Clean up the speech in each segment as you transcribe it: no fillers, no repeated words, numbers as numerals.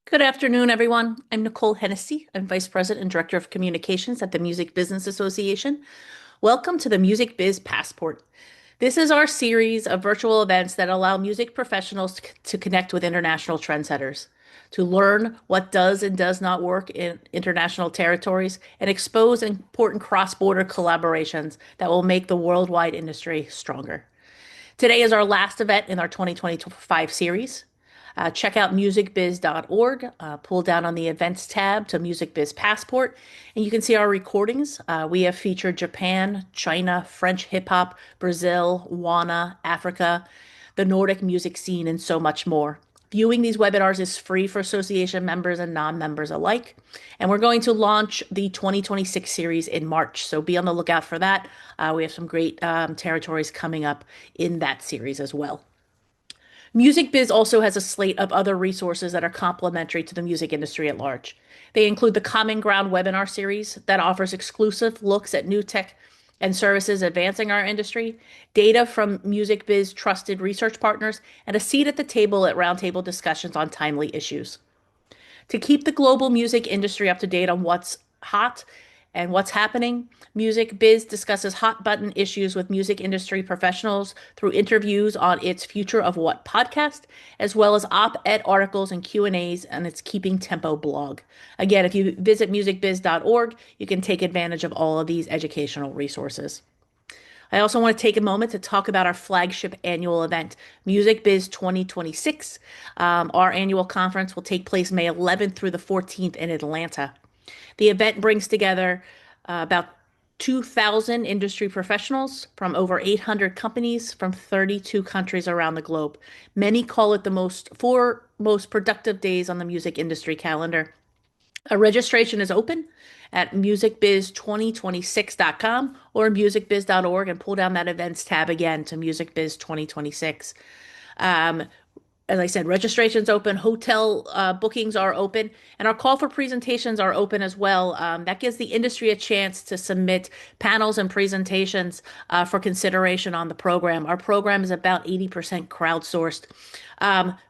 Good afternoon, everyone. I'm Nicole Hennessy. I'm Vice President and Director of Communications at the Music Business Association. Welcome to the Music Biz Passport. This is our series of virtual events that allow music professionals to connect with international trendsetters, to learn what does and does not work in international territories, and expose important cross-border collaborations that will make the worldwide industry stronger. Today is our last event in our 2025 series. Check out musicbiz.org, pull down on the events tab to Music Biz Passport, and you can see our recordings. We have featured Japan, China, French hip hop, Brazil, Ghana, Africa, the Nordic music scene, and so much more. Viewing these webinars is free for association members and non-members alike. And we're going to launch the 2026 series in March. So be on the lookout for that. We have some great territories coming up in that series as well. Music Biz also has a slate of other resources that are complementary to the music industry at large. They include the Common Ground webinar series that offers exclusive looks at new tech and services advancing our industry, data from Music Biz trusted research partners, and a seat at the table at roundtable discussions on timely issues. To keep the global music industry up to date on what's hot and what's happening, Music Biz discusses hot button issues with music industry professionals through interviews on its Future of What podcast, as well as op-ed articles and Q&As on its Keeping Tempo blog. Again, if you visit musicbiz.org, you can take advantage of all of these educational resources. I also want to take a moment to talk about our flagship annual event, Music Biz 2026. Our annual conference will take place May 11th through the 14th in Atlanta. The event brings together about 2,000 industry professionals from over 800 companies from 32 countries around the globe. Many call it the most productive days on the music industry calendar. A registration is open at musicbiz2026.com or musicbiz.org and pull down that events tab again to Music Biz 2026. As I said, registration's open, hotel bookings are open, and our call for presentations are open as well. That gives the industry a chance to submit panels and presentations for consideration on the program. Our program is about 80% crowdsourced.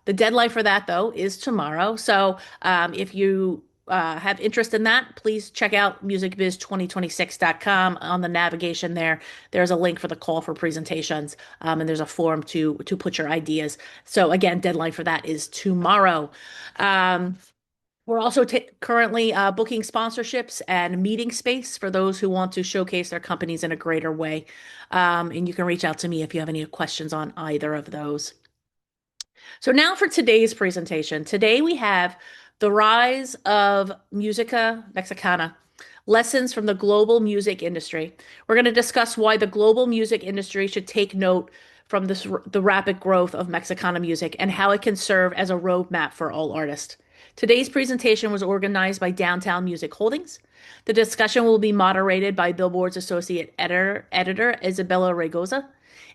The deadline for that, though, is tomorrow. So if you have interest in that, please check out musicbiz2026.com. On the navigation there, there's a link for the call for presentations, and there's a form to put your ideas. So again, deadline for that is tomorrow. We're also currently booking sponsorships and meeting space for those who want to showcase their companies in a greater way. And you can reach out to me if you have any questions on either of those. So now for today's presentation. Today we have the rise of Musica Mexicana, lessons from the global music industry. We're going to discuss why the global music industry should take note from the rapid growth of Mexicana music and how it can serve as a roadmap for all artists. Today's presentation was organized by Downtown Music Holdings. The discussion will be moderated by Billboard's associate editor Isabela Raygoza,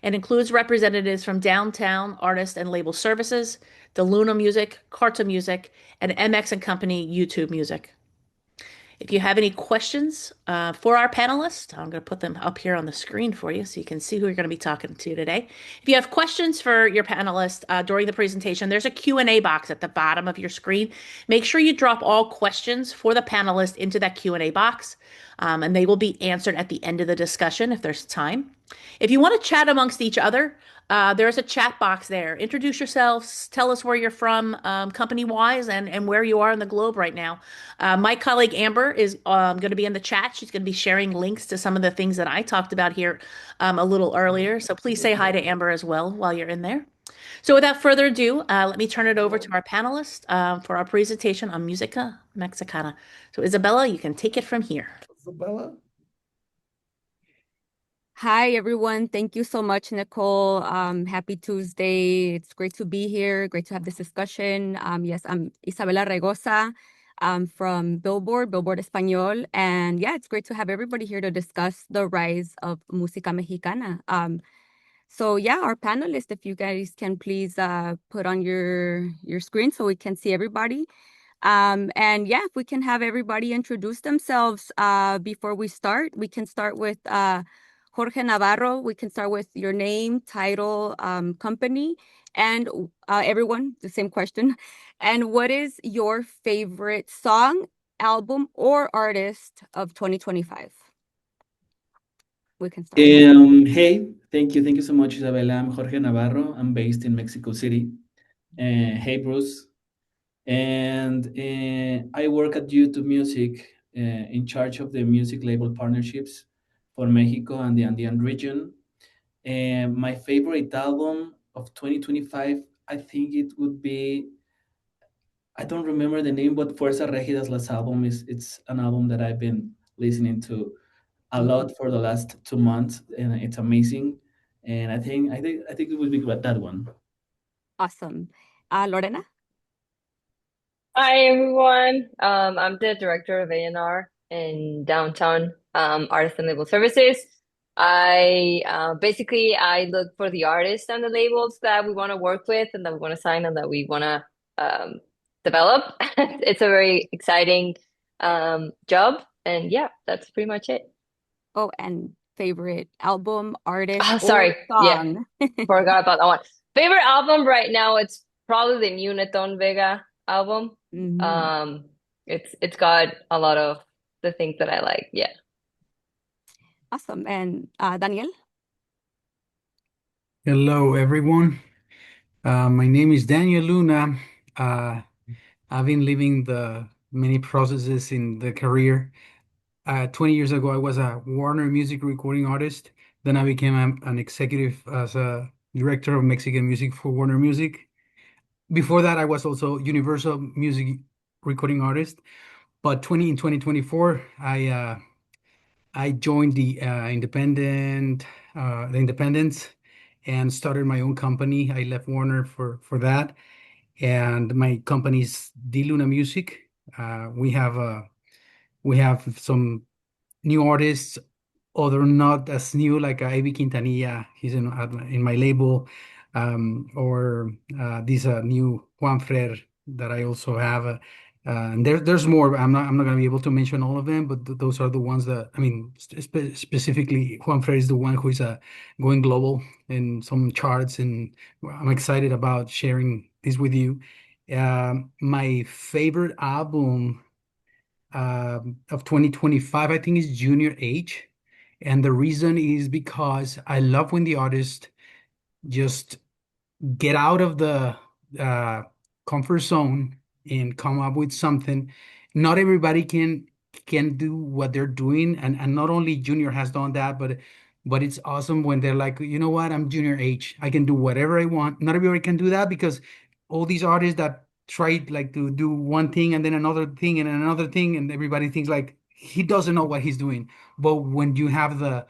and includes representatives from Downtown Artist and Label Services, DeLuna Music, Carta Music, and MX and Company YouTube Music. If you have any questions for our panelists, I'm going to put them up here on the screen for you so you can see who you're going to be talking to today. If you have questions for your panelists during the presentation, there's a Q&A box at the bottom of your screen. Make sure you drop all questions for the panelists into that Q&A box, and they will be answered at the end of the discussion if there's time. If you want to chat amongst each other, there's a chat box there. Introduce yourselves, tell us where you're from, company-wise, and where you are in the globe right now. My colleague Amber is going to be in the chat. She's going to be sharing links to some of the things that I talked about here a little earlier. So please say hi to Amber as well while you're in there. So without further ado, let me turn it over to our panelists for our presentation on Musica Mexicana. So Isabela, you can take it from here. Isabela? Hi, everyone. Thank you so much, Nicole. Happy Tuesday. It's great to be here. Great to have this discussion. Yes, I'm Isabela Raygoza from Billboard Español. And yeah, it's great to have everybody here to discuss the rise of Música Mexicana. So yeah, our panelists, if you guys can please put on your screen so we can see everybody. And yeah, if we can have everybody introduce themselves before we start. We can start with Jorge Navarro. We can start with your name, title, company, and everyone, the same question. And what is your favorite song, album, or artist of 2025? We can start. Hey, thank you so much, Isabela. I'm Jorge Navarro. I'm based in Mexico City. Hey, Bruce. And I work at YouTube Music in charge of the music label partnerships for Mexico and the Andean region. And my favorite album of 2025, I think it would be, I don't remember the name, but Fuerza Regida's last album it's an album that I've been listening to a lot for the last 2 months, and it's amazing. And I think it would be that one. Awesome. Lorena? Hi everyone. I'm the director of A&R in downtown artist and label services. I basically I look for the artists and the labels that we want to work with and that we want to sign and that we want to develop. It's a very exciting job, and yeah, that's pretty much it. Oh, and favorite album, artist, Oh, or sorry. Yeah, song? forgot about that one. Favorite album right now, it's probably the new Neton Vega album. Mhm. Um, it's got a lot of the things that I like. Yeah. Awesome. And Daniel? Hello, everyone. My name is Daniel Luna. Uh, I've been living the many processes in the career. 20 years ago, I was a Warner music recording artist. Then I became an executive as a director of Mexican music for Warner Music. Before that, I was also Universal music recording artist. But 2024, I joined the independents, and started my own company. I left Warner for that, and my company's D Luna Music. We have some new artists, other not as new, like Ivy Quintanilla. He's in my label, or this new Juan Frer that I also have. And there's more. I'm not going to be able to mention all of them, but those are the ones that I mean. Specifically, Juan Frer is the one who is going global in some charts, and I'm excited about sharing this with you. My favorite album of 2025, I think, is Junior H. And the reason is because I love when the artist just get out of the uh, comfort zone and come up with something. Not everybody can do what they're doing, and not only Junior has done that, but it's awesome when they're like, you know what, I'm Junior H. I can do whatever I want. Not everybody can do that, because all these artists that try like to do one thing and then another thing and another thing, and everybody thinks like he doesn't know what he's doing. But when you have the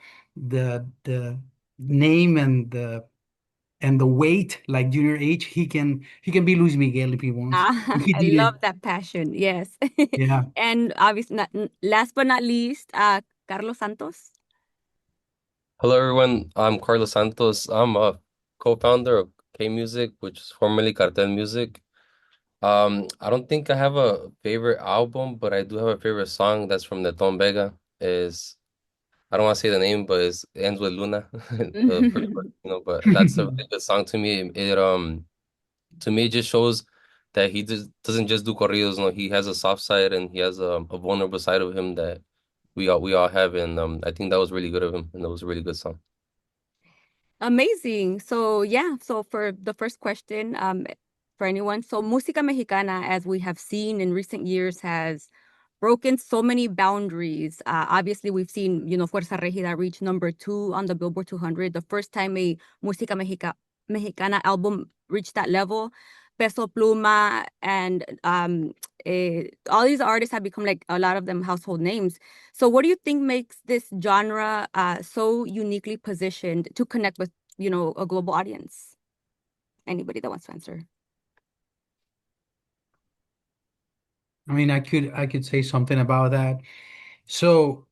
name and the weight like Junior H, he can be Luis Miguel if he wants. He I did love it. that passion. Yes. Yeah. And obviously, last but not least, Carlos Santos. Hello, everyone. I'm Carlos Santos. I'm a co-founder of K Music, which is formerly Kartel Music. I don't think I have a favorite album, but I do have a favorite song that's from Neton Vega. Is I don't want to say the name, but it ends with Luna. The first word, but that's a really good song to me. It to me it just shows that he just doesn't just do corridos. He has a soft side and he has a vulnerable side of him that we all have, and I think that was really good of him, and that was a really good song. Amazing. So yeah, so for the first question, for anyone, so Música Mexicana, as we have seen in recent years, has broken so many boundaries. Obviously, we've seen, Fuerza Regida reach number 2 on the Billboard 200, the first time a Mexicana album reached that level. Peso Pluma and all these artists have become, like, a lot of them household names. So what do you think makes this genre so uniquely positioned to connect with, a global audience? Anybody that wants to answer? I mean, I could say something about that. So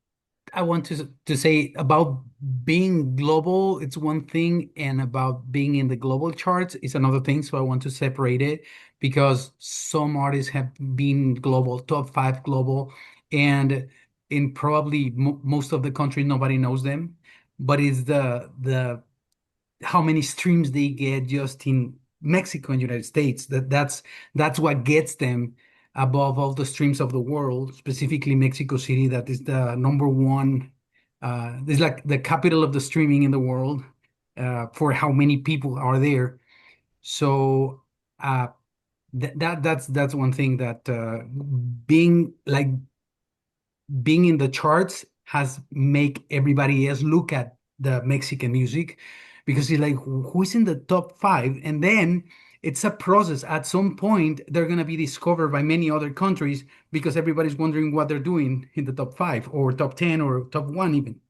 I want to say about being global, it's one thing, and about being in the global charts is another thing. So I want to separate it, because some artists have been global, top 5 global, and in probably mo most of the country, nobody knows them. but it's the how many streams they get just in Mexico and United States. That's what gets them above all the streams of the world, specifically Mexico City, that is the number one. It's like the capital of the streaming in the world for how many people are there. So uh, that's one thing that being like being in the charts has make everybody else look at the Mexican music because it's like who's in the top five, and then it's a process. At some point, they're gonna be discovered by many other countries because everybody's wondering what they're doing in the top five or top 10 or top one even.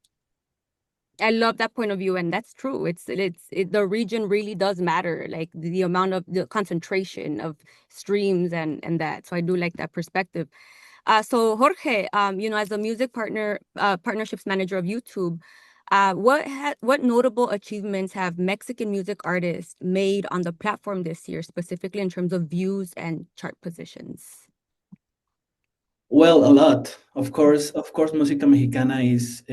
I love that point of view, and that's true. The region really does matter, like the amount of the concentration of streams and that. So I do like that perspective. So Jorge, as a music partnerships manager of YouTube, what notable achievements have Mexican music artists made on the platform this year, specifically in terms of views and chart positions? Well, a lot. Of course, Música Mexicana is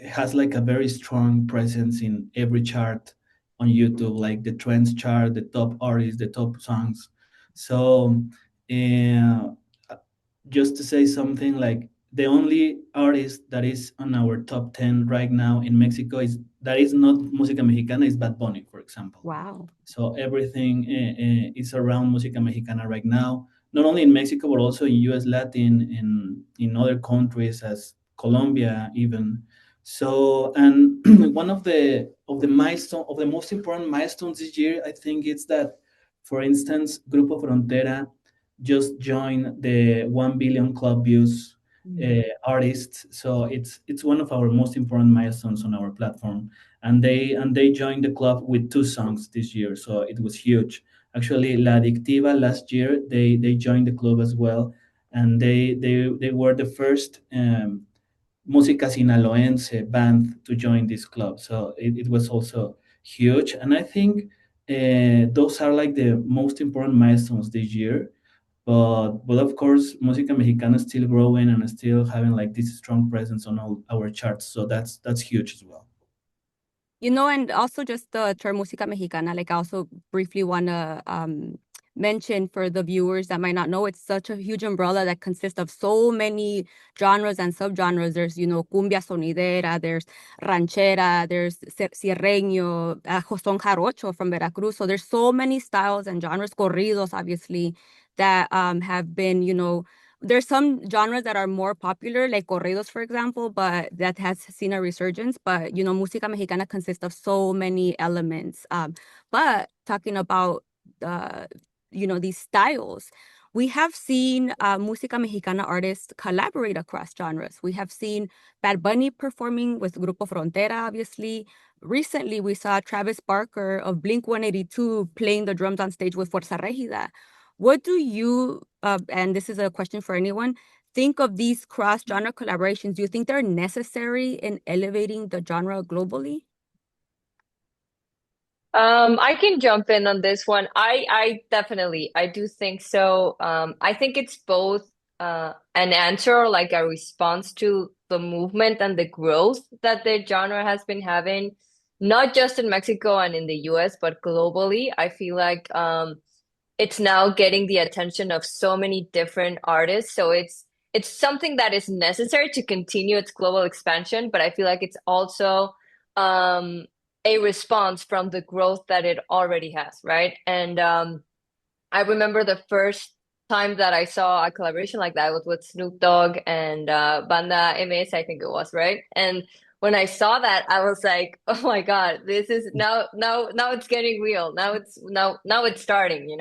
has like a very strong presence in every chart on YouTube, like the trends chart, the top artists, the top songs. So, uh, just to say something, like the only artist that is on our top 10 right now in Mexico is that is not Música Mexicana, is Bad Bunny, for example. Wow. So everything is around Música Mexicana right now, not only in Mexico but also in U.S. Latin, in other countries as Colombia even. So, and one of the milestone of the most important milestones this year, I think, it's that, for instance, Grupo Frontera just joined the 1 billion club views artists. So it's one of our most important milestones on our platform, and they joined the club with 2 songs this year, so it was huge. Actually, La Adictiva last year they joined the club as well, and they were the first música sinaloense band to join this club, so it was also huge. And I think those are like the most important milestones this year. But of course, Música Mexicana is still growing and still having like this strong presence on all our charts, so that's huge as well. And also just the term Música Mexicana, like I also briefly want to mention for the viewers that might not know, it's such a huge umbrella that consists of so many genres and subgenres. There's, cumbia sonidera, there's ranchera, there's sierreño, son jarocho from Veracruz. So there's so many styles and genres, corridos, obviously, that have been, there's some genres that are more popular, like corridos, for example, but that has seen a resurgence. But, Música Mexicana consists of so many elements. But talking about, these styles, we have seen Música Mexicana artists collaborate across genres. We have seen Bad Bunny performing with Grupo Frontera, obviously. Recently, we saw Travis Barker of Blink-182 playing the drums on stage with Fuerza Regida. What do you, and this is a question for anyone, think of these cross-genre collaborations? Do you think they're necessary in elevating the genre globally? I can jump in on this one. I definitely, I do think so. I think it's both an answer or like a response to the movement and the growth that the genre has been having, not just in Mexico and in the US, but globally. I feel like it's now getting the attention of so many different artists. So it's something that is necessary to continue its global expansion, but I feel like it's also a response from the growth that it already has, right? And I remember the first time that I saw a collaboration like that was with Snoop Dogg and Banda MS, I think it was, right? And when I saw that, I was like, "Oh my God, this is now it's getting real. Now it's starting."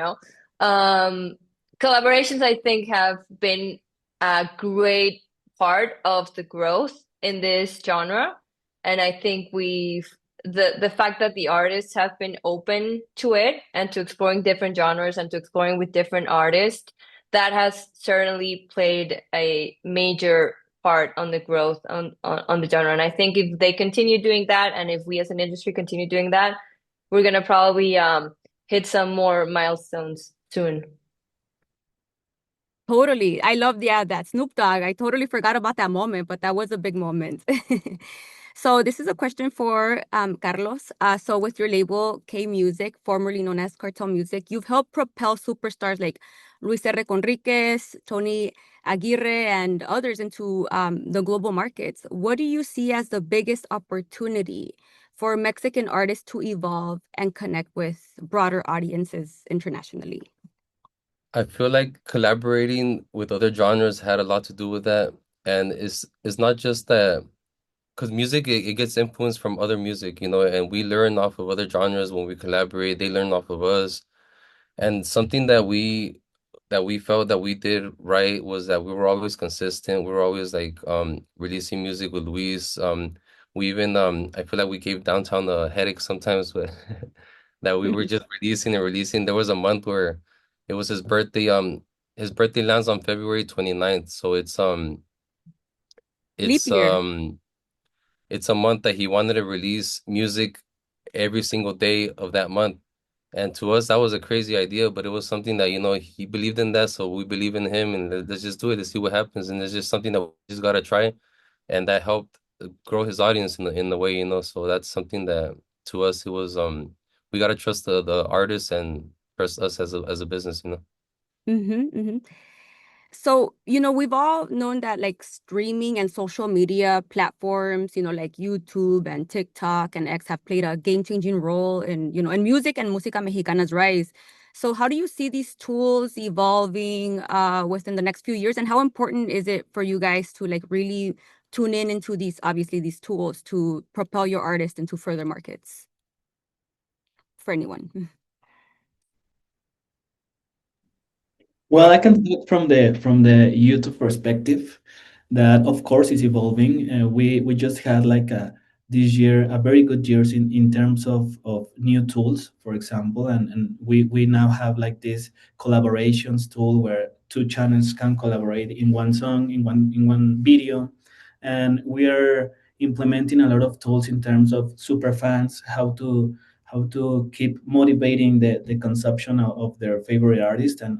Collaborations I think have been a great part of the growth in this genre, and I think the fact that the artists have been open to it and to exploring different genres and to exploring with different artists, that has certainly played a major part on the growth on the genre. And I think if they continue doing that, and if we as an industry continue doing that, we're gonna probably hit some more milestones soon. Totally. I love that Snoop Dogg. I totally forgot about that moment, but that was a big moment. So this is a question for Carlos. So with your label K Music, formerly known as Kartel Music, you've helped propel superstars like Luis R. Conriquez, Tony Aguirre, and others into the global markets. What do you see as the biggest opportunity for Mexican artists to evolve and connect with broader audiences internationally? I feel like collaborating with other genres had a lot to do with that. And it's not just that, because music, it gets influenced from other music, and we learn off of other genres when we collaborate. They learn off of us. And something that we felt that we did right was that we were always consistent. We were always like releasing music with Luis. We even I feel like we gave Downtown a headache sometimes, but that we were just releasing and releasing. There was a month where it was his birthday. His birthday lands on February 29th. So Leap it's year. it's a month that he wanted to release music every single day of that month. And to us, that was a crazy idea, but it was something that, he believed in that. So we believe in him, and let's just do it. Let's see what happens. And it's just something that we just gotta try. And that helped grow his audience in the way, So that's something that to us, it was, we gotta trust the artists and trust us as a business. Mm-hmm. So, we've all known that like streaming and social media platforms, like YouTube and TikTok and X have played a game-changing role in music and Música Mexicana's rise. So how do you see these tools evolving within the next few years? And how important is it for you guys to like really tune in into these tools to propel your artist into further markets for anyone? Well, I can talk from the YouTube perspective that of course is evolving. We just had like this year a very good years in terms of new tools, for example, and we now have like this collaborations tool where two channels can collaborate in one song, in one video, and we are implementing a lot of tools in terms of super fans, how to keep motivating the consumption of their favorite artist, and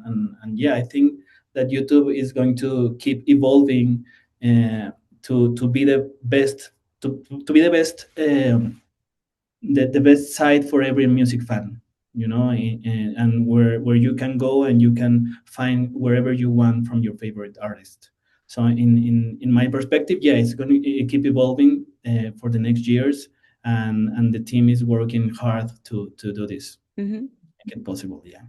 yeah, I think that YouTube is going to keep evolving to be the best, to be the best, the best site for every music fan, and where you can go and you can find wherever you want from your favorite artist. So in my perspective, yeah, it's going to keep evolving for the next years, and the team is working hard to do this, Mm-hmm. make it possible. Yeah.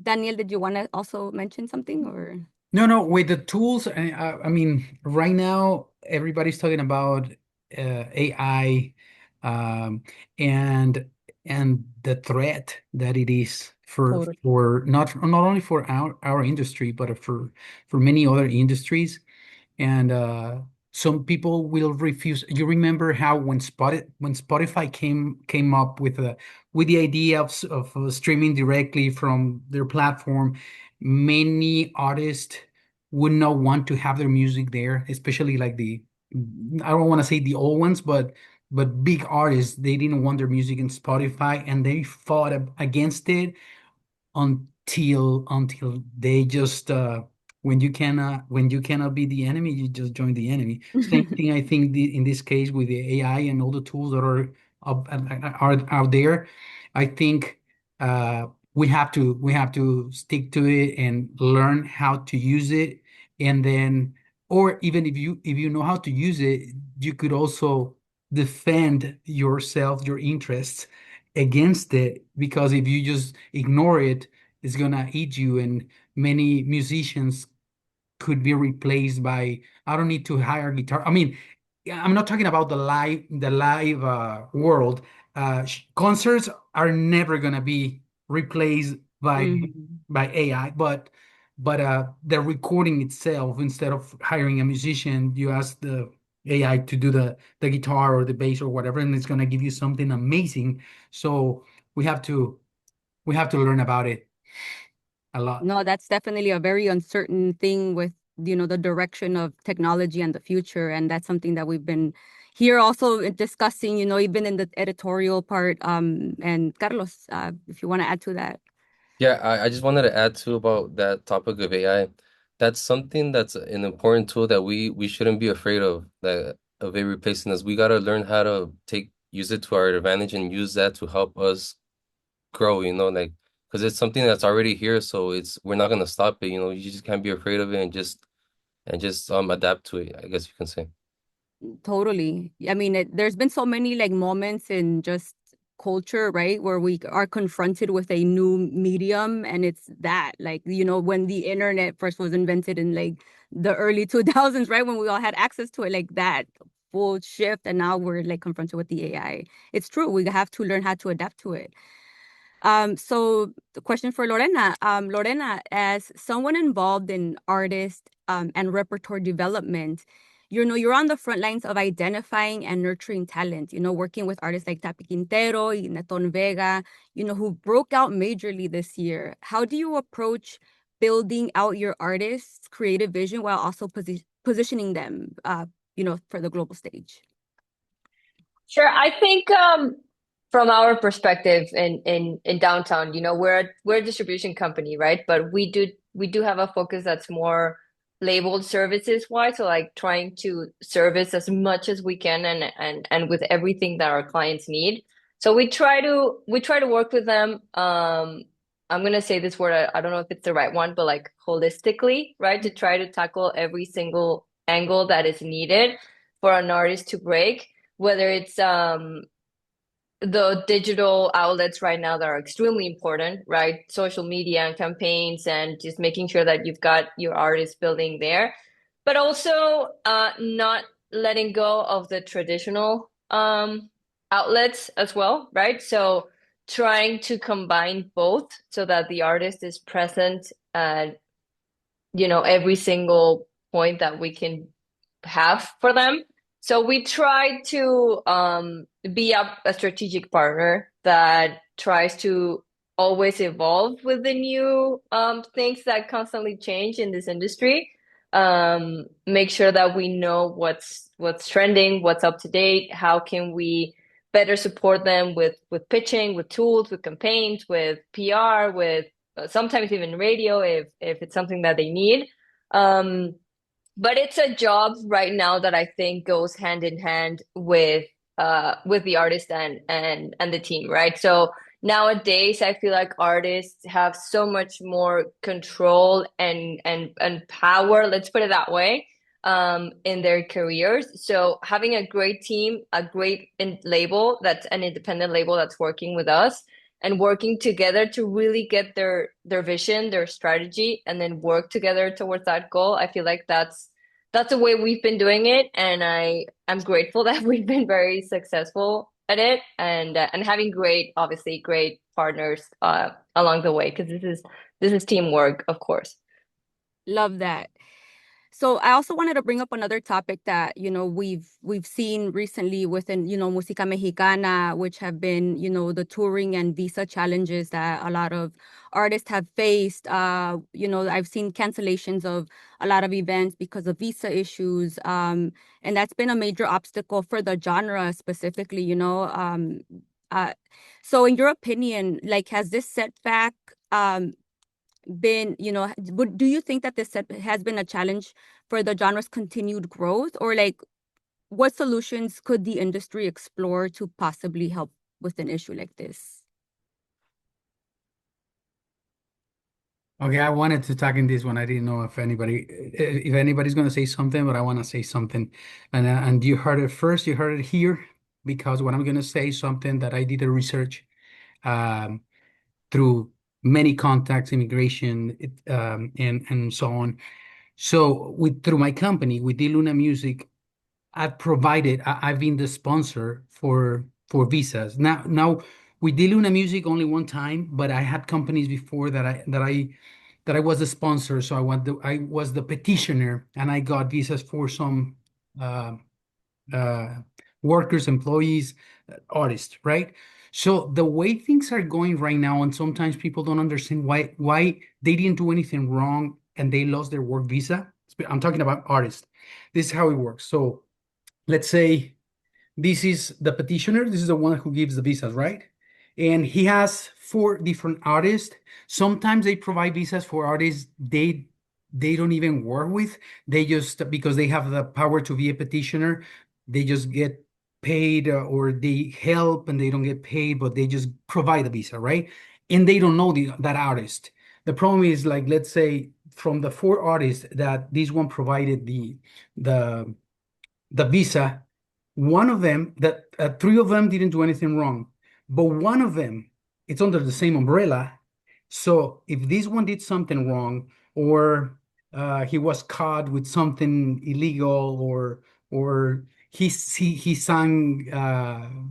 Daniel, did you want to also mention something or? No, with the tools, I mean, right now everybody's talking about AI, um, and the threat that it is for Totally. not only for our industry, but for many other industries. And some people will refuse. You remember how when Spotify came up with the idea of streaming directly from their platform, many artists would not want to have their music there, especially like I don't want to say the old ones, but big artists, they didn't want their music in Spotify, and they fought against it until they just when you cannot be the enemy, you just join the enemy. Same thing, I think, in this case with the AI and all the tools that are out there. I think we have to stick to it and learn how to use it, and then, or even if you know how to use it, you could also defend yourself, your interests against it, because if you just ignore it, it's gonna eat you. And many musicians could be replaced by, I don't need to hire guitar. I mean, yeah, I'm not talking about the live world. Concerts are never gonna be replaced by Mhm. by AI, but the recording itself, instead of hiring a musician, you ask the AI to do the guitar or the bass or whatever, and it's gonna give you something amazing. So we have to we have to learn about it a lot. No, that's definitely a very uncertain thing with, the direction of technology and the future. And that's something that we've been here also discussing, even in the editorial part. And Carlos, if you want to add to that. Yeah, I just wanted to add too about that topic of AI. That's something that's an important tool that we shouldn't be afraid of. That of it replacing us. We gotta learn how to use it to our advantage and use that to help us grow, like because it's something that's already here, so we're not gonna stop it, you just can't be afraid of it and just adapt to it, I guess you can say. Totally. I mean, there's been so many like moments in just culture, right, where we are confronted with a new medium, and it's that, like, when the internet first was invented in like the early 2000s, right, when we all had access to it, like that full shift, and now we're like confronted with the AI. It's true. We have to learn how to adapt to it. So the question for Lorena. Lorena, as someone involved in artist and repertoire development, you're on the front lines of identifying and nurturing talent, working with artists like Tapi Quintero, Neton Vega, who broke out majorly this year. How do you approach building out your artists' creative vision while also positioning them, for the global stage? Sure. I think from our perspective in downtown, we're a distribution company, right? But we do have a focus that's more labeled services wise, so like trying to service as much as we can and with everything that our clients need. So we try to work with them. I'm gonna say this word, I don't know if it's the right one, but like holistically, right? To try to tackle every single angle that is needed for an artist to break, whether it's the digital outlets right now that are extremely important, right? Social media and campaigns, and just making sure that you've got your artist building there, but also not letting go of the traditional outlets as well, right? So trying to combine both so that the artist is present at every single point that we can have for them. So we try to be a strategic partner that tries to always evolve with the new things that constantly change in this industry. Make sure that we know what's trending, what's up to date, how can we better support them with pitching, with tools, with campaigns, with PR, with sometimes even radio if it's something that they need. But it's a job right now that I think goes hand in hand with the artist and the team, right? So nowadays I feel like artists have so much more control and power, let's put it that way, in their careers. So having a great team, a great label that's an independent label that's working with us and working together to really get their vision, their strategy, and then work together towards that goal. I feel like that's the way we've been doing it, and I'm grateful that we've been very successful at it, and having obviously great partners along the way, because this is teamwork, of course. Love that. So I also wanted to bring up another topic that, we've seen recently within, Musica Mexicana, which have been, the touring and visa challenges that a lot of artists have faced. I've seen cancellations of a lot of events because of visa issues. And that's been a major obstacle for the genre specifically. So in your opinion, like, has this setback been, do you think that this has been a challenge for the genre's continued growth, or like what solutions could the industry explore to possibly help with an issue like this? Okay, I wanted to talk in this one. I didn't know if anybody's going to say something, but I want to say something. And you heard it first, you heard it here, because what I'm going to say is something that I did a research through many contacts, immigration, and so on. So through my company, with Luna Music, I've been the sponsor for visas. Now we did Luna Music only one time, but I had companies before that I was the sponsor. So I was the petitioner, and I got visas for some uh, uh, workers, employees, artists, right? So the way things are going right now, and sometimes people don't understand why they didn't do anything wrong and they lost their work visa. I'm talking about artists. This is how it works. So let's say this is the petitioner. This is the one who gives the visas, right? And he has 4 different artists. Sometimes they provide visas for artists they don't even work with. They just, because they have the power to be a petitioner, they just get paid, or they help and they don't get paid, but they just provide the visa, right? And they don't know that artist. The problem is, like, let's say from the 4 artists that this one provided the the visa, one of them, that 3 of them didn't do anything wrong, but one of them, it's under the same umbrella. So if this one did something wrong, or he was caught with something illegal, or he sang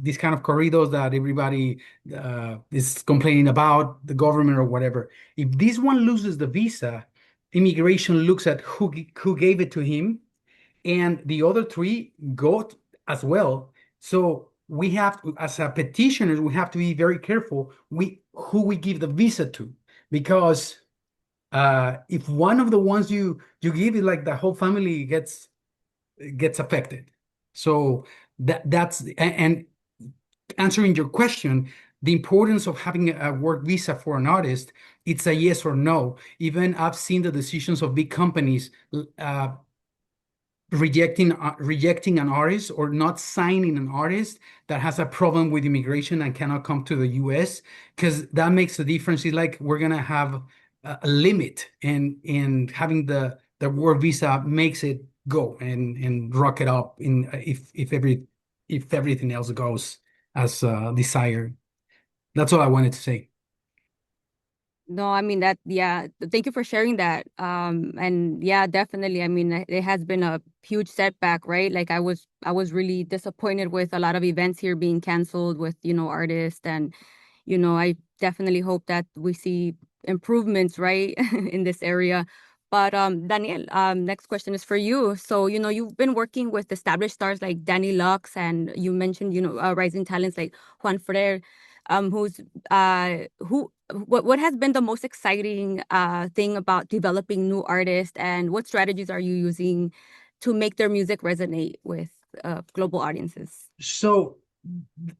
these kind of corridos that everybody is complaining about the government or whatever. If this one loses the visa, immigration looks at who gave it to him, and the other 3 go as well. So we have to, as a petitioners, we have to be very careful who we give the visa to, because if one of the ones you give it, like, the whole family gets affected. So that's and answering your question, the importance of having a work visa for an artist, it's a yes or no. Even I've seen the decisions of big companies rejecting an artist or not signing an artist that has a problem with immigration and cannot come to the US, because that makes a difference. It's like we're gonna have a limit, and having the work visa makes it go and rock it up in if everything else goes as desired. That's all I wanted to say. No, I mean that, yeah, thank you for sharing that. And yeah, definitely. I mean, it has been a huge setback, right? Like I was really disappointed with a lot of events here being canceled with, artists. And, I definitely hope that we see improvements, right, in this area. But Daniel, next question is for you. So, you've been working with established stars like Danny Lux, and you mentioned, rising talents like Juan Ferrer, what has been the most exciting thing about developing new artists, and what strategies are you using to make their music resonate with global audiences? So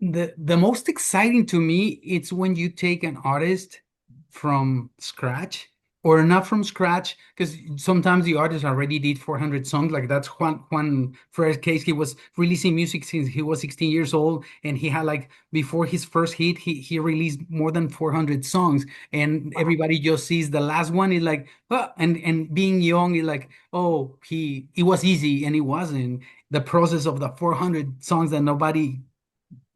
the most exciting to me, it's when you take an artist from scratch, or not from scratch, because sometimes the artist already did 400 songs. Like that's Juan Ferrer's case. He was releasing music since he was 16 years old, and he had, like, before his first hit, he released more than 400 songs, and everybody just sees the last one is like, oh, and being young is like, oh, it was easy, and it wasn't. The process of the 400 songs that nobody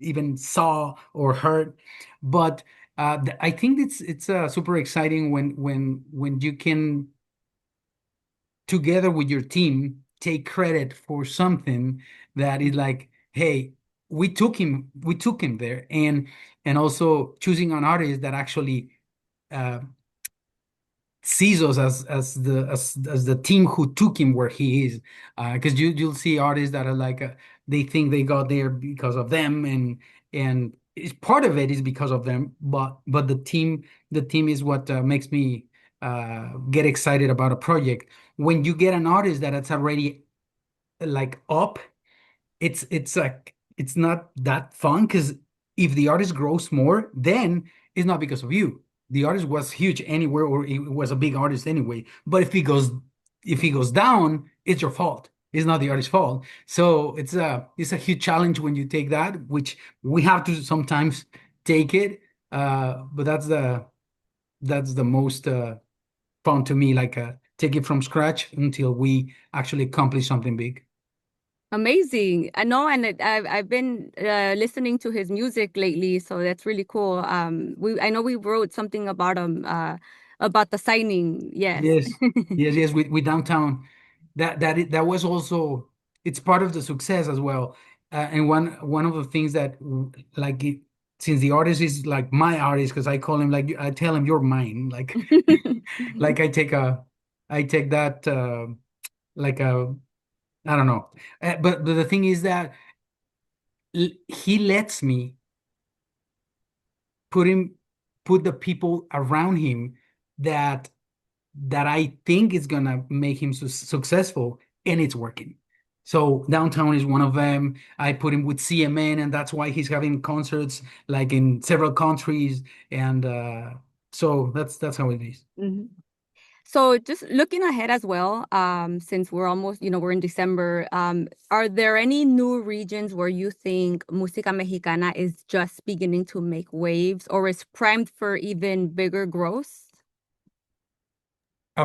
even saw or heard. But I think it's super exciting when you can, together with your team, take credit for something that is like, hey, we took him there, and also choosing an artist that actually uh, sees us as the team who took him where he is, because you'll see artists that are like, they think they got there because of them, and it's part of it is because of them, but the team is what makes me get excited about a project. When you get an artist that it's already, like, up, it's like, it's not that fun, because if the artist grows more, then it's not because of you. The artist was huge anywhere, or it was a big artist anyway. But if he goes down, it's your fault. It's not the artist's fault. So it's a huge challenge when you take that, which we have to sometimes take it. But that's the most fun to me, like, take it from scratch until we actually accomplish something big. Amazing. I know, and I've been listening to his music lately, so that's really cool. I know we wrote something about the signing. Yes. Yes, yes. With downtown, that was also, it's part of the success as well. And one of the things that, like, since the artist is like my artist, because I call him, like, I tell him you're mine. Like like I take that like a, I don't know. But the thing is that he lets me put him put the people around him that I think is gonna make him successful, and it's working. So downtown is one of them. I put him with CMN, and that's why he's having concerts, like, in several countries, and so that's how it is. Mhm. So just looking ahead as well, since we're almost, we're in December, are there any new regions where you think Música Mexicana is just beginning to make waves or is primed for even bigger growth?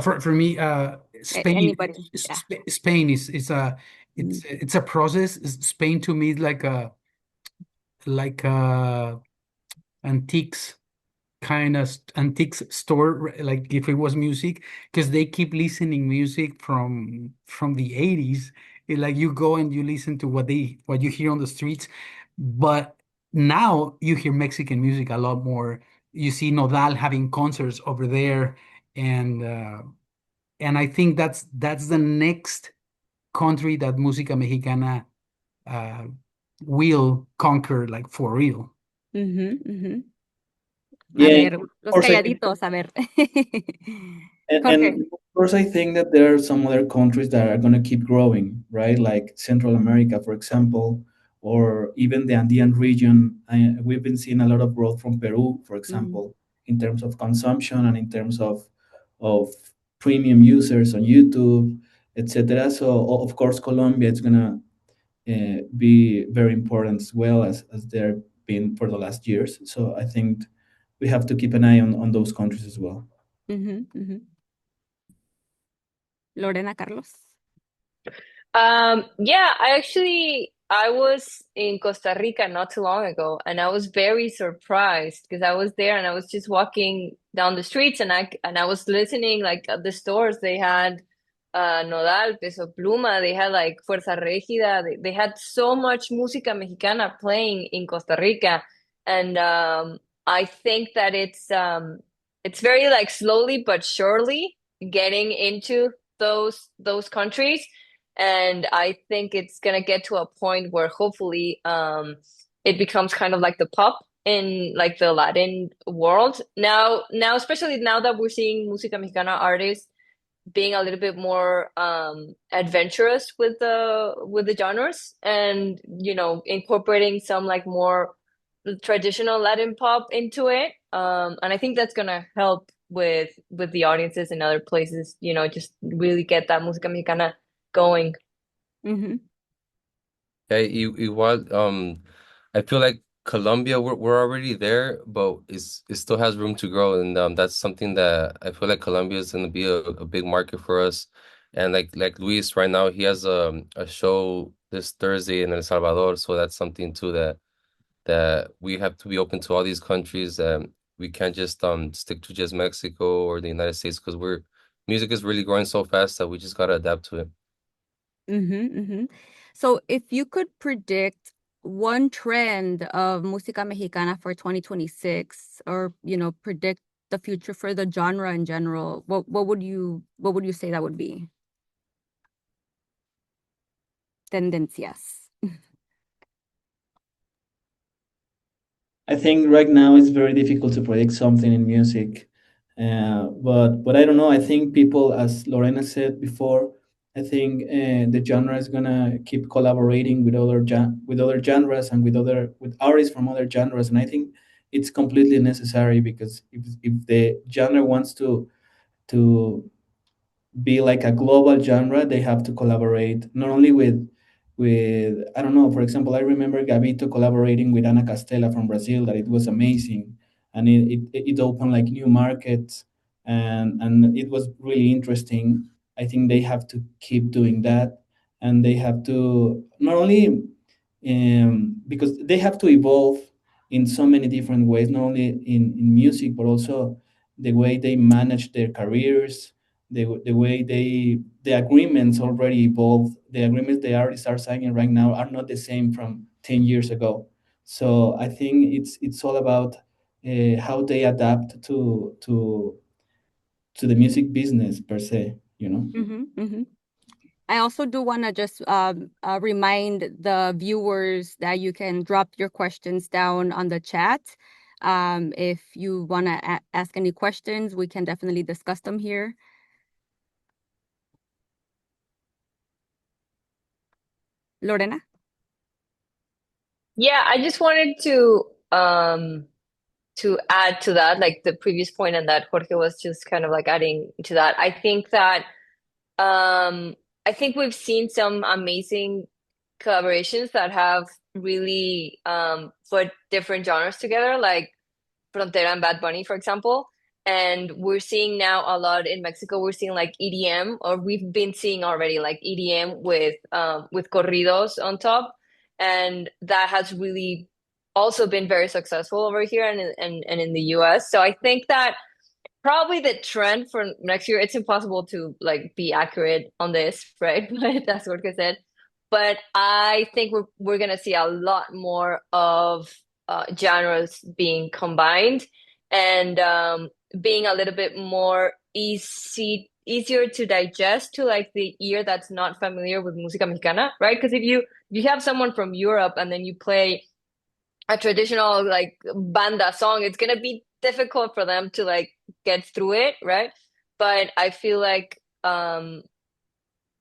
For me, Spain, Anybody? Yeah. Spain it's a process. Spain to me is like a antiques kind of antiques store, like if it was music, because they keep listening music from the 80s. Like you go and you listen to what you hear on the streets, but now you hear Mexican music a lot more. You see Nodal having concerts over there, and I think that's the next country that Música Mexicana uh, will conquer, like for real. A Yeah, ver, of los course, I think, calladitos, a ver. and Jorge. of course, I think that there are some other countries that are going to keep growing, right? Like Central America, for example, or even the Andean region. We've been seeing a lot of growth from Peru, for example, in terms of consumption and in terms of premium users on YouTube, etc. So, of course, Colombia is going to be very important as well as they're been for the last years. So I think we have to keep an eye on those countries as well. Lorena, Carlos. Yeah, I was in Costa Rica not too long ago, and I was very surprised because I was there and I was just walking down the streets and I was listening like at the stores they had Nodal, Peso Pluma, they had like Fuerza Régida, they had so much música mexicana playing in Costa Rica, and I think that it's very like slowly but surely getting into those countries. And I think it's gonna get to a point where hopefully it becomes kind of like the pop in like the Latin world. Now especially now that we're seeing Música Mexicana artists being a little bit more adventurous with the genres and incorporating some like more traditional Latin pop into it. And I think that's gonna help with the audiences in other places, just really get that Música Mexicana going. Yeah, igual, I feel like Colombia, we're already there, but it still has room to grow, and that's something that I feel like Colombia is going to be a big market for us. And like Luis right now, he has a show this Thursday in El Salvador, so that's something too that we have to be open to all these countries. We can't just stick to just Mexico or the United States because music is really growing so fast that we just gotta adapt to it. So if you could predict one trend of Música Mexicana for 2026 or, predict the future for the genre in general, what would you say that would be? Tendencias. I think right now it's very difficult to predict something in music, but I don't know. I think people, as Lorena said before, I think the genre is gonna keep collaborating with with other genres and with artists from other genres, and I think it's completely necessary because if the genre wants to be like a global genre, they have to collaborate not only with I don't know. For example, I remember Gabito collaborating with Ana Castela from Brazil. That it was amazing, and it opened like new markets, and it was really interesting. I think they have to keep doing that, and they have to not only because they have to evolve in so many different ways, not only in music but also the way they manage their careers, the way the agreements already evolved. The agreements they already start signing right now are not the same from 10 years ago. So I think it's all about how they adapt to the music business per se, you know. I also do want to just remind the viewers that you can drop your questions down on the chat. If you want to ask any questions, we can definitely discuss them here. Lorena? Yeah, I just wanted to add to that, like the previous point, and that Jorge was just kind of like adding to that. I think that I think we've seen some amazing collaborations that have really put different genres together, like Frontera and Bad Bunny, for example. And we're seeing now a lot in Mexico. We're seeing like EDM, or we've been seeing already like EDM with corridos on top, and that has really also been very successful over here and in the US. So I think that probably the trend for next year, it's impossible to like be accurate on this, right? But that's what I said. But I think we're gonna see a lot more of genres being combined and being a little bit more easier to digest to like the ear that's not familiar with Música Mexicana, right? Because if you have someone from Europe and then you play a traditional like banda song, it's gonna be difficult for them to like get through it, right? But I feel like the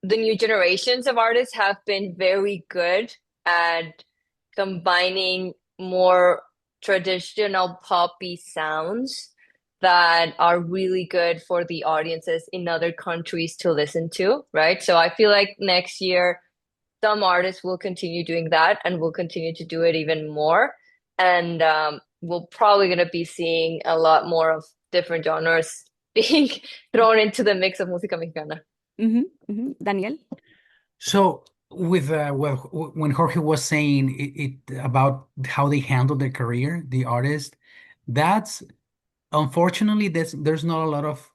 new generations of artists have been very good at combining more traditional poppy sounds that are really good for the audiences in other countries to listen to, right? So I feel like next year some artists will continue doing that and will continue to do it even more. And we're probably going to be seeing a lot more of different genres being thrown into the mix of música mexicana. Daniel? So with when Jorge was saying it about how they handle their career, the artist, that's unfortunately there's not a lot of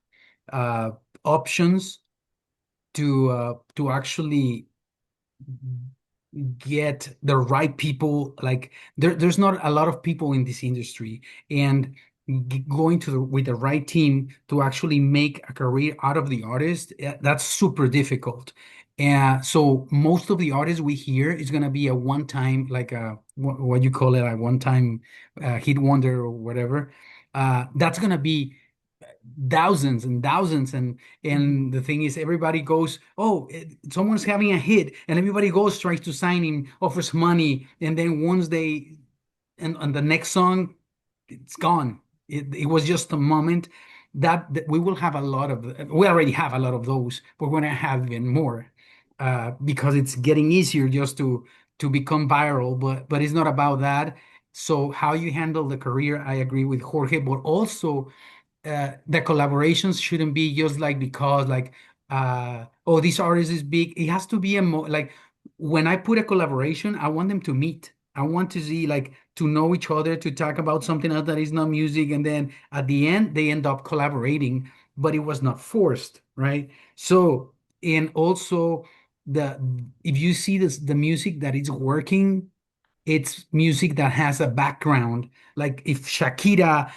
options to actually get the right people. Like there's not a lot of people in this industry, and going with the right team to actually make a career out of the artist, that's super difficult. And so most of the artists we hear is gonna be a one time, like a what you call it, a one time hit wonder or whatever. That's gonna be thousands and thousands, and the thing is everybody goes, oh, someone's having a hit, and everybody goes, tries to sign him, offers money, and then once they and on the next song it's gone. It was just a moment. That we will have a lot of, we already have a lot of those, but we're gonna have even more because it's getting easier just to become viral, but it's not about that. So how you handle the career, I agree with Jorge, but also the collaborations shouldn't be just like because like oh, this artist is big. It has to be like when I put a collaboration, I want them to meet. I want to see, like, to know each other, to talk about something else that is not music, and then at the end they end up collaborating, but it was not forced, right? So, and also the if you see this, the music that is working, it's music that has a background. Like if Shakira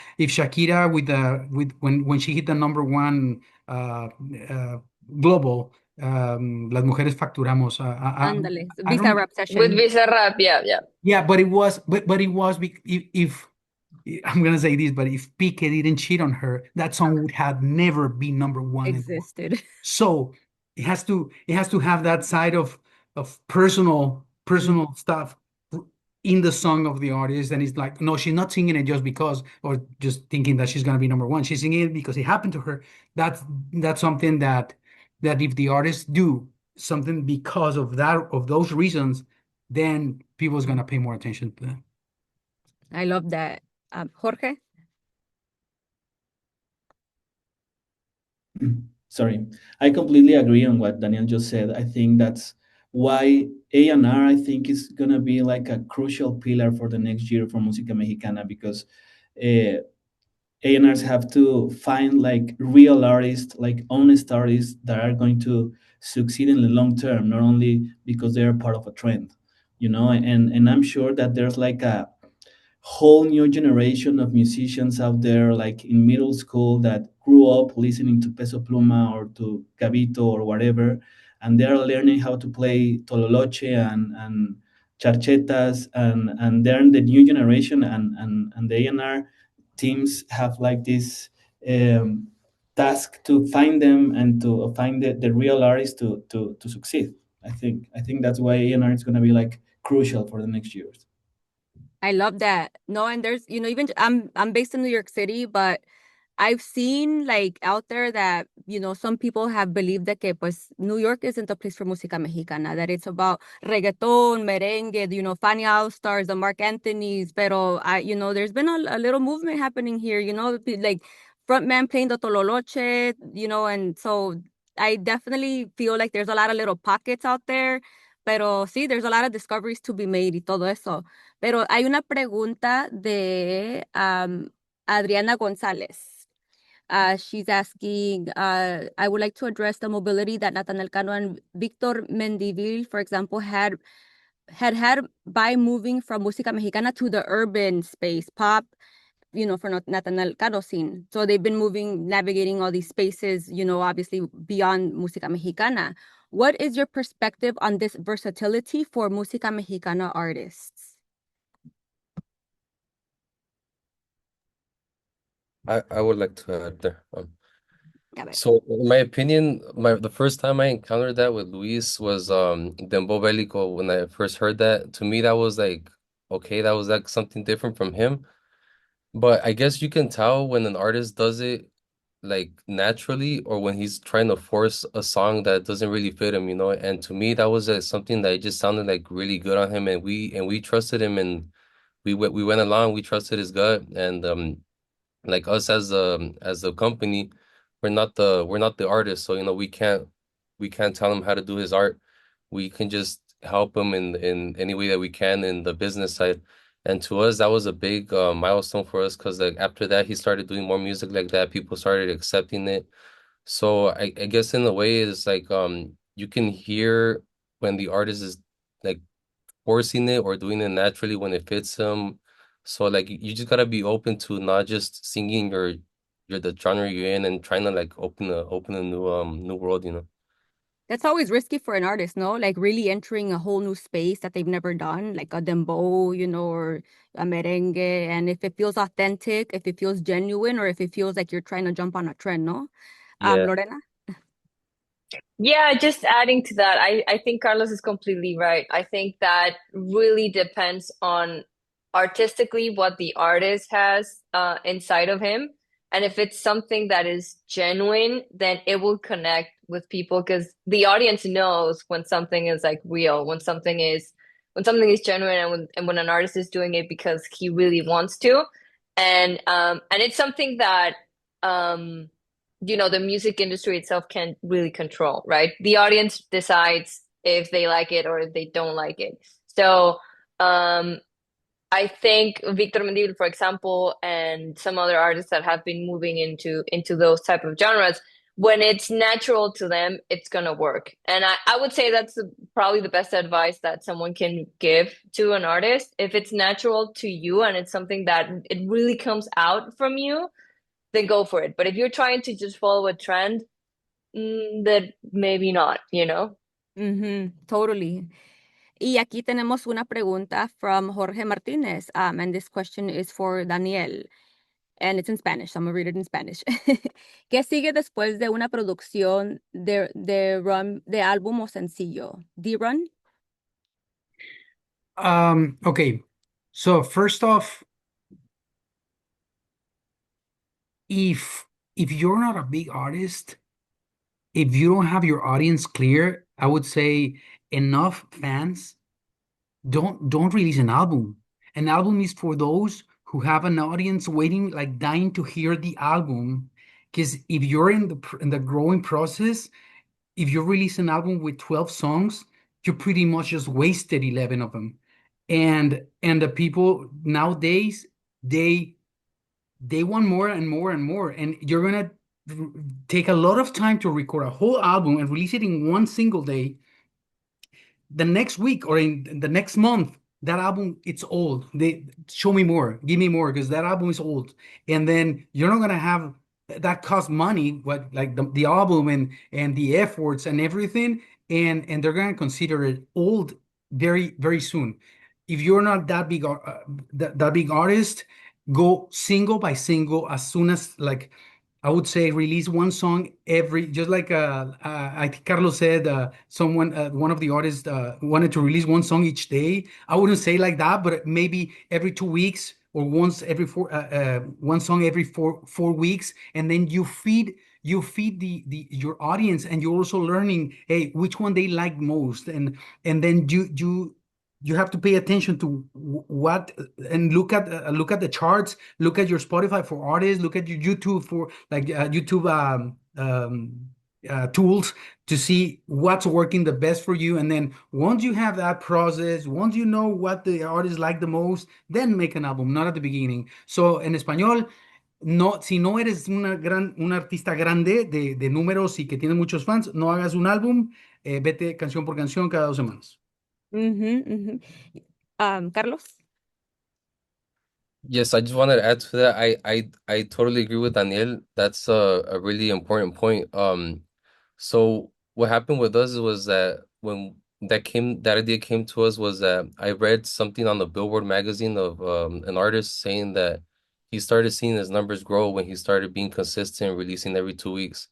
with when she hit the number one uh, global, Las Mujeres Facturamos. Ándale, I Visa don't. Rap With Session. Visa Rap, yeah, yeah. Yeah, but it was, but it was if I'm gonna say this, but if Pique didn't cheat on her, that song would have never been number one in the world. Existed. So it has to have that side of personal stuff in the song of the artist. And it's like, no, she's not singing it just because, or just thinking that she's gonna be number one. She's singing it because it happened to her. That's something that if the artists do something because of those reasons, then people's gonna pay more attention to them. I love that. Jorge? Sorry, I completely agree on what Daniel just said. I think that's why A&R, I think, is gonna be like a crucial pillar for the next year for Música Mexicana, because A&Rs have to find like real artists, like honest artists that are going to succeed in the long term, not only because they are part of a trend, and I'm sure that there's like a whole new generation of musicians out there, like in middle school, that grew up listening to Peso Pluma or to Gabito or whatever, and they're learning how to play tololoche and charchetas, and they're in the new generation, and the A&R teams have like this um, task to find them and to find the real artists to succeed. I think that's why A&R is going to be like crucial for the next years. I love that. No, and there's, even I'm based in New York City, but I've seen like out there that, some people have believed that que pues New York isn't a place for música mexicana, that it's about reggaeton, merengue, Fania All-Stars, the Mark Anthony's, pero there's been a little movement happening here, like frontman playing the tololoche, and so I definitely feel like there's a lot of little pockets out there, pero sí, there's a lot of discoveries to be made y todo eso. Pero hay una pregunta de Adriana González. She's asking, I would like to address the mobility that Nathaniel Cano and Victor Mendivil, for example, had by moving from Música Mexicana to the urban space, pop, for Nathaniel Cano scene. So they've been navigating all these spaces, obviously beyond Música Mexicana. What is your perspective on this versatility for Música Mexicana artists? I would like to add there. A ver. So in my opinion, the first time I encountered that with Luis was Dembow Bélico. When I first heard that, to me that was like, okay, that was like something different from him. But I guess you can tell when an artist does it like naturally or when he's trying to force a song that doesn't really fit him, you know. And to me, that was something that just sounded like really good on him, and we trusted him, and we went along. We trusted his gut, and like us as a company, we're not the artist, so you know we can't tell him how to do his art. We can just help him in any way that we can in the business side. And to us, that was a big milestone for us because like after that, he started doing more music like that. People started accepting it. So I guess in a way, it's like you can hear when the artist is like forcing it or doing it naturally when it fits him. So like you just gotta be open to not just singing your the genre you're in and trying to like open a new world, you know. That's always risky for an artist, no? Like really entering a whole new space that they've never done, like a dembow, or a merengue. And if it feels authentic, if it feels genuine, or if it feels like you're trying to jump on a trend, no? Yeah. Lorena? Yeah, just adding to that, I think Carlos is completely right. I think that really depends on artistically what the artist has inside of him. And if it's something that is genuine, then it will connect with people because the audience knows when something is like real, when something is genuine and when an artist is doing it because he really wants to. And it's something that the music industry itself can't really control, right? The audience decides if they like it or if they don't like it. So I think Victor Mendívil, for example, and some other artists that have been moving into those type of genres, when it's natural to them, it's gonna work. And I would say that's probably the best advice that someone can give to an artist. If it's natural to you and it's something that it really comes out from you, then go for it. But if you're trying to just follow a trend, then maybe not, you know? Totally. Y aquí tenemos una pregunta from Jorge Martinez, and this question is for Daniel, and it's in Spanish, so I'm gonna read it in Spanish. ¿Qué sigue después de una producción de álbum o sencillo? D-Run? Okay. So first off, if you're not a big artist, if you don't have your audience clear, I would say enough fans, don't release an album. An album is for those who have an audience waiting, like dying to hear the album. Because if you're in the growing process, if you release an album with 12 songs, you pretty much just wasted 11 of them. And the people nowadays, they want more and more and more. And you're gonna take a lot of time to record a whole album and release it in one single day. The next week or in the next month, that album, it's old. They show me more, give me more, because that album is old. And then you're not gonna have that cost money, what like the album and the efforts and everything, and they're gonna consider it old very, very soon. If you're not that big that big artist, go single by single as soon as like I would say release one song every, just like I think Carlos said, someone, one of the artists wanted to release one song each day. I wouldn't say like that, but maybe every 2 weeks or once every one song every four weeks, and then you feed the your audience, and you're also learning, hey, which one they like most, and then you have to pay attention to what, and look at the charts, look at your Spotify for artists, look at your YouTube for like YouTube tools to see what's working the best for you. And then once you have that process, once you know what the artists like the most, then make an album, not at the beginning. So en español, no, si no eres un artista grande de números y que tienes muchos fans, no hagas un álbum, vete canción por canción cada 2 semanas. Carlos? Yes, I just wanted to add to that. I totally agree with Daniel. That's a really important point. So what happened with us was that when that idea came to us was that I read something on the Billboard magazine of an artist saying that he started seeing his numbers grow when he started being consistent, releasing every 2 weeks.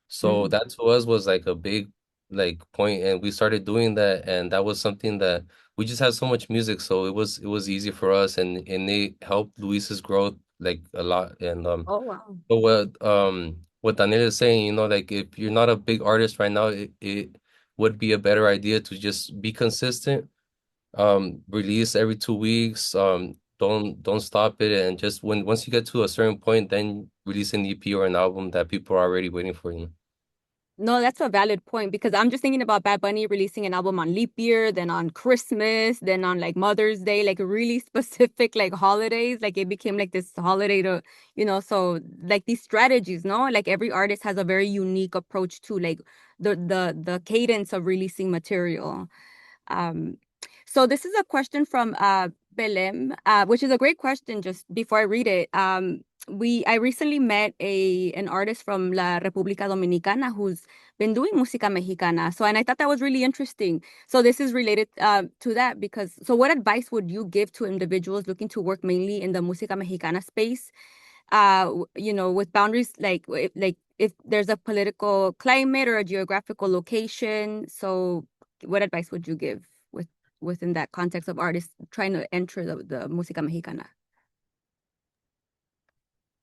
So that to us was like a big like point, and we started doing that, and that was something that we just had so much music, so it was easy for us, and it helped Luis's growth like a lot. And Oh, wow. but what Daniel is saying, like if you're not a big artist right now, it would be a better idea to just be consistent, release every 2 weeks, don't stop it, and just once you get to a certain point, then release an EP or an album that people are already waiting for you. No, that's a valid point because I'm just thinking about Bad Bunny releasing an album on leap year, then on Christmas, then on like Mother's Day, like really specific like holidays. Like it became like this holiday to, so like these strategies, no? Like every artist has a very unique approach to like the cadence of releasing material. Um, so this is a question from Belem, which is a great question. Just before I read it, I recently met an artist from La República Dominicana who's been doing música mexicana. And I thought that was really interesting. So this is related to that because what advice would you give to individuals looking to work mainly in the música mexicana space? With boundaries like if there's a political climate or a geographical location. So what advice would you give within that context of artists trying to enter the música mexicana?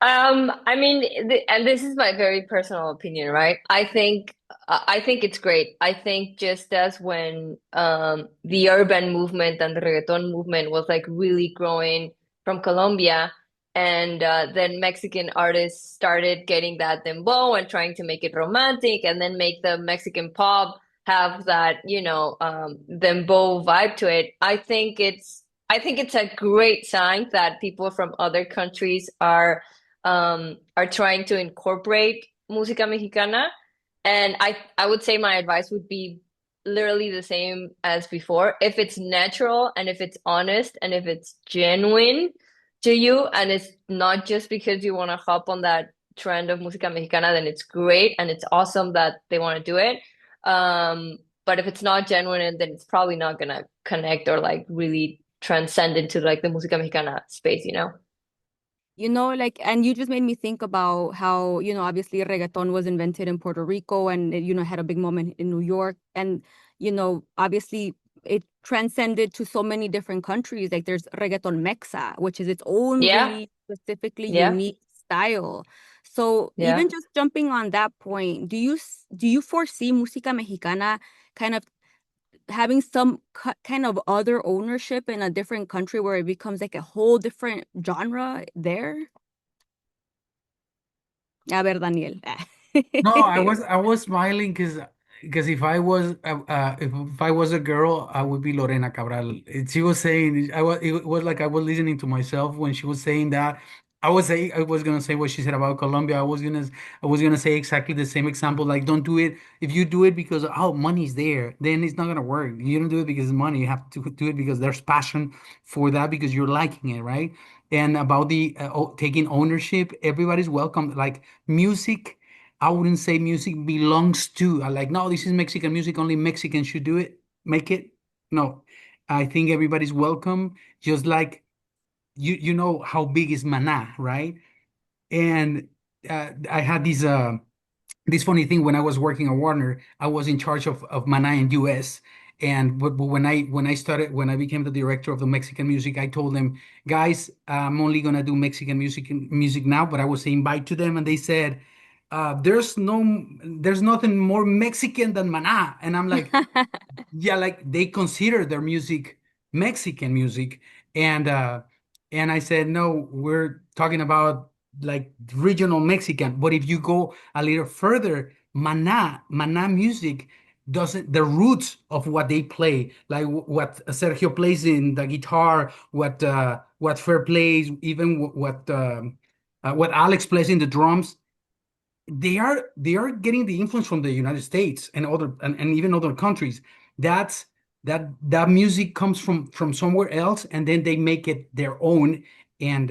I mean, and this is my very personal opinion, right? I think it's great. I think just as when the urban movement and the reggaeton movement was like really growing from Colombia, and then Mexican artists started getting that dembow and trying to make it romantic, and then make the Mexican pop have that, dembow vibe to it. I think it's a great sign that people from other countries are trying to incorporate música mexicana. And I would say my advice would be literally the same as before. If it's natural and if it's honest and if it's genuine to you and it's not just because you want to hop on that trend of música mexicana, then it's great and it's awesome that they want to do it. But if it's not genuine, then it's probably not gonna connect or like really transcend into like the música mexicana space, you know? And you just made me think about how, obviously reggaeton was invented in Puerto Rico and it, had a big moment in New York. And, obviously it transcended to so many different countries. Like there's reggaeton mexa, which is its own Yeah, really specifically yeah, unique style. So yeah. even just jumping on that point, do you foresee música mexicana kind of having some kind of other ownership in a different country where it becomes like a whole different genre there? A ver, Daniel. No, I was smiling because if I was a girl, I would be Lorena Cabral. She was saying it was like I was listening to myself when she was saying that. I was gonna say what she said about Colombia. I was gonna say exactly the same example. Like, don't do it if you do it because money's there, then it's not gonna work. You don't do it because it's money. You have to do it because there's passion for that because you're liking it, right? And about the taking ownership, everybody's welcome. Like music. I wouldn't say music belongs to. I like, no, this is Mexican music. Only Mexicans should do it, make it. No, I think everybody's welcome. Just like you know how big is Maná, right? And I had this funny thing when I was working at Warner. I was in charge of Mana in US. And but when I became the director of the Mexican music, I told them, guys, I'm only gonna do Mexican music now. But I was saying bye to them, and they said, there's nothing more Mexican than Mana. And I'm like, yeah, like they consider their music Mexican music. And I said, no, we're talking about like regional Mexican. But if you go a little further, Mana music doesn't, the roots of what they play, like what Sergio plays in the guitar, what Fer plays, even what Alex plays in the drums, they are getting the influence from the United States and and even other countries. That's that music comes from somewhere else, and then they make it their own. And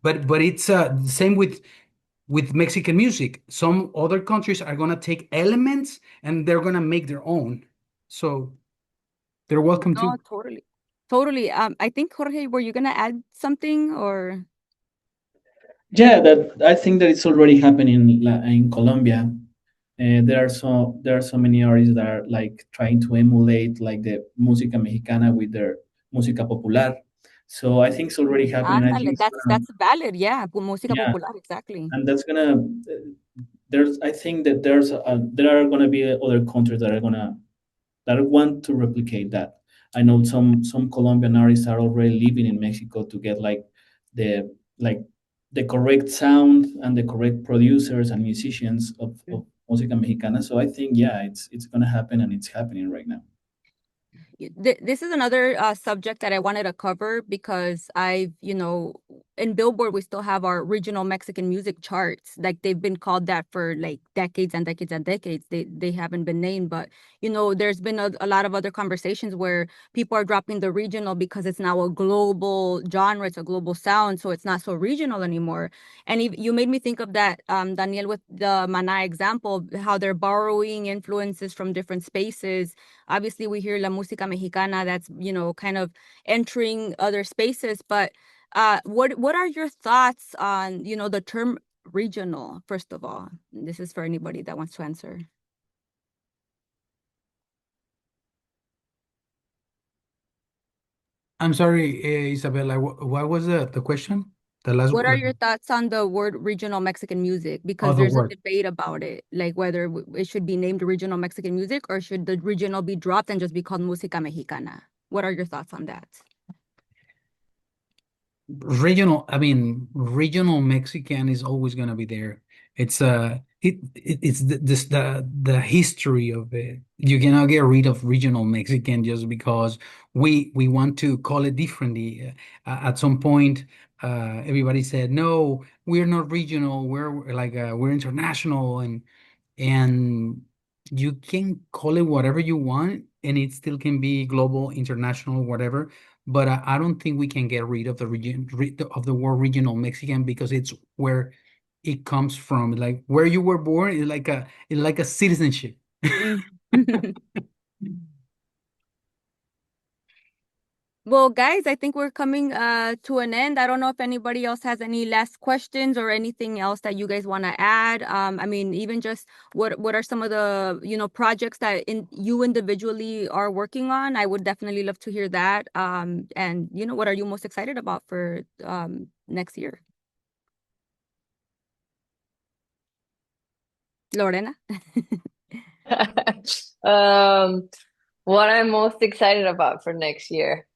but it's the same with Mexican music. Some other countries are gonna take elements and they're gonna make their own. So they're welcome No, too. totally. Totally. I think, Jorge, were you gonna add something or? Yeah, that I think that it's already happening in Colombia. There are so many artists that are like trying to emulate like the música mexicana with their música popular. So I think it's already happening. I think Ándale, it's gonna, that's valid. Yeah, música yeah, popular, exactly. and that's gonna. There's I think that there are gonna be other countries that want to replicate that. I know some Colombian artists are already living in Mexico to get the like the correct sound and the correct producers and musicians of música mexicana. So I think yeah, it's gonna happen and it's happening right now. This is another subject that I wanted to cover because in Billboard, we still have our regional Mexican music charts. Like they've been called that for like decades and decades and decades. They haven't been named, but there's been a lot of other conversations where people are dropping the regional because it's now a global genre, it's a global sound, so it's not so regional anymore. And you made me think of that, Daniel, with the Mana example, how they're borrowing influences from different spaces. Obviously, we hear La Música Mexicana that's, kind of entering other spaces. But what are your thoughts on, the term regional, first of all? This is for anybody that wants to answer. I'm sorry, Isabella, what was the question? The last What are like, your thoughts on the word regional Mexican music? oh, Because the there's a word. debate about it, like whether it should be named regional Mexican music or should the regional be dropped and just be called Música Mexicana. What are your thoughts on that? Regional Mexican is always going to be there. It's the history of it. You cannot get rid of regional Mexican just because we want to call it differently. At some point, everybody said, no, we're not regional, we're international. And you can call it whatever you want, and it still can be global, international, whatever. But I don't think we can get rid of of the word regional Mexican, because it's where it comes from. Like where you were born is like a citizenship. Mm. Well, guys, I think we're coming to an end. I don't know if anybody else has any last questions or anything else that you guys want to add. Even just what are some of the projects that you individually are working on? I would definitely love to hear that. And what are you most excited about for next year? Lorena? Um, what I'm most excited about for next year.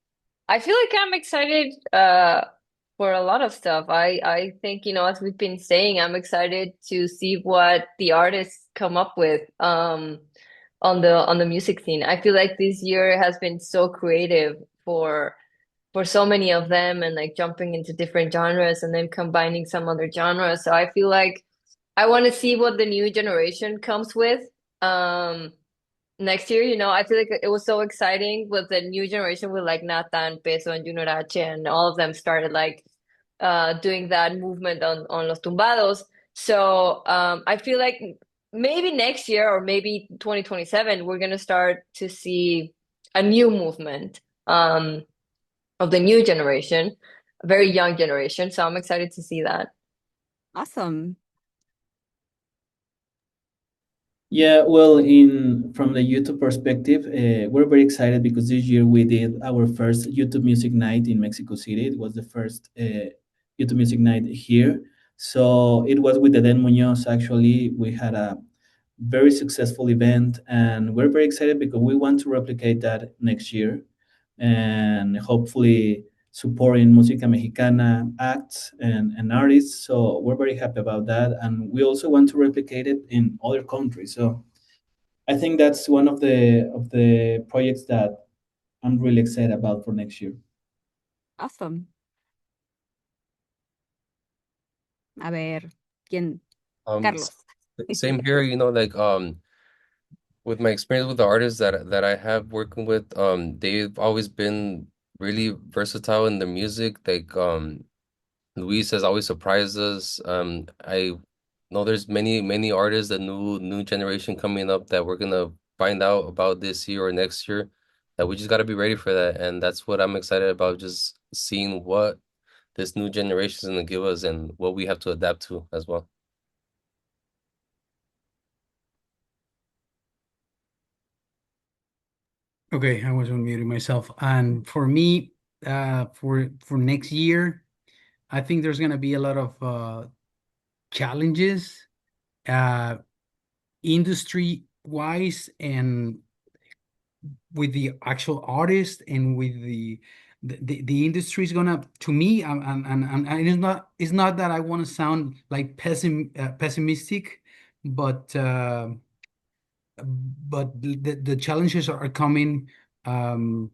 I feel like I'm excited for a lot of stuff. I think, as we've been saying, I'm excited to see what the artists come up with on the music scene. I feel like this year has been so creative for so many of them, and like jumping into different genres and then combining some other genres. So I feel like I want to see what the new generation comes with. Um next year. I feel like it was so exciting with the new generation with like Nathan, Peso, and Junior H, and all of them started like doing that movement on Los Tumbados. So I feel like maybe next year or maybe 2027, we're gonna start to see a new movement of the new generation, a very young generation. So I'm excited to see that. Awesome. Yeah, well, in from the YouTube perspective, we're very excited because this year we did our first YouTube Music Night in Mexico City. It was the first YouTube Music Night here. So it was with Eden Munoz. Actually, we had a very successful event, and we're very excited because we want to replicate that next year, and hopefully supporting Musica Mexicana acts and artists. So we're very happy about that, and we also want to replicate it in other countries. So I think that's one of the projects that I'm really excited about for next year. Awesome. A ver, ¿quién? Um, s- Carlos. Same here, like with my experience with the artists that I have working with, they've always been really versatile in their music. Like Luis has always surprised us. I know there's many artists, the new generation coming up that we're gonna find out about this year or next year, that we just gotta be ready for that. And that's what I'm excited about, just seeing what this new generation is gonna give us and what we have to adapt to as well. Okay, I was unmuting myself. And for me, for next year, I think there's gonna be a lot of challenges, industry wise, and with the actual artist, and with the industry is gonna, to me, and it's not that I want to sound like pessimistic, but the challenges are coming. Um,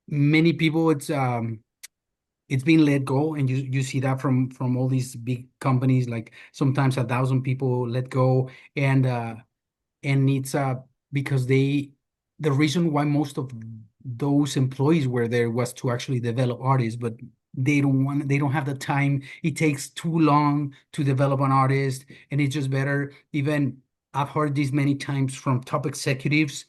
Many people, it's been let go, and you see that from all these big companies, like sometimes 1,000 people let go, and it's because the reason why most of those employees were there was to actually develop artists, but they don't have the time. It takes too long to develop an artist, and it's just better. Even I've heard this many times from top executives.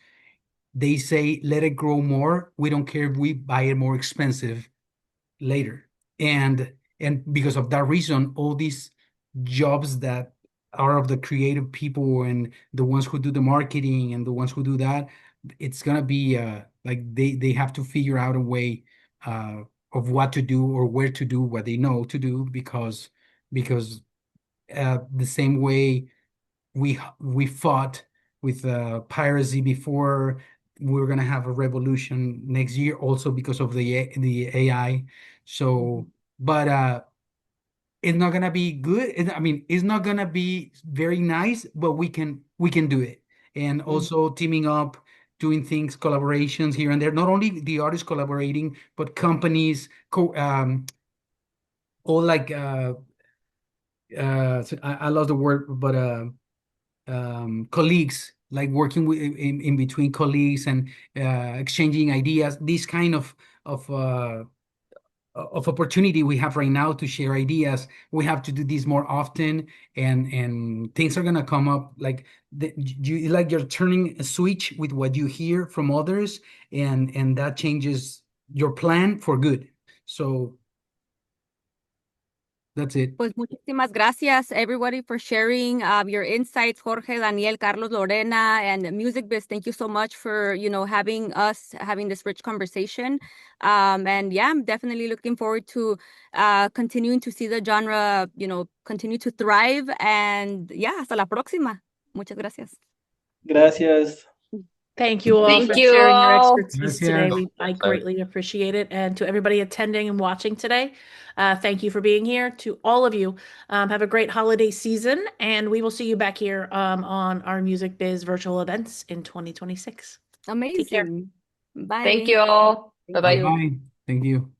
They say, let it grow more. We don't care if we buy it more expensive later. And because of that reason, all these jobs that are of the creative people, and the ones who do the marketing, and the ones who do that, it's gonna be like they have to figure out a way uh, of what to do, or where to do what they know to do, because the same way we fought with piracy before, we're gonna have a revolution next year also because of the AI. So, but it's not gonna be good. I mean, it's not gonna be very nice, but we can do it. And also teaming up, doing things, collaborations here and there. Not only the artists collaborating, but companies, all like so I lost the word, but colleagues, like working in between colleagues, and exchanging ideas. This kind of opportunity we have right now to share ideas. We have to do this more often, and things are gonna come up, like you're turning a switch with what you hear from others, and that changes your plan for good. So that's it. Pues muchísimas gracias, everybody, for sharing your insights. Jorge, Daniel, Carlos, Lorena, and Music Biz. Thank you so much for, having this rich conversation. And yeah, I'm definitely looking forward to continuing to see the genre, continue to thrive. And yeah, hasta la próxima. Muchas gracias. Gracias. Thank you all Thank for you sharing your all. expertise today. Gracias. I greatly appreciate it. And to everybody attending and watching today, thank you for being here. To all of you, have a great holiday season, and we will see you back here on our Music Biz virtual events in 2026. Take care. Amazing. Bye. Thank you all. Thank Bye-bye. you. Bye. Thank you.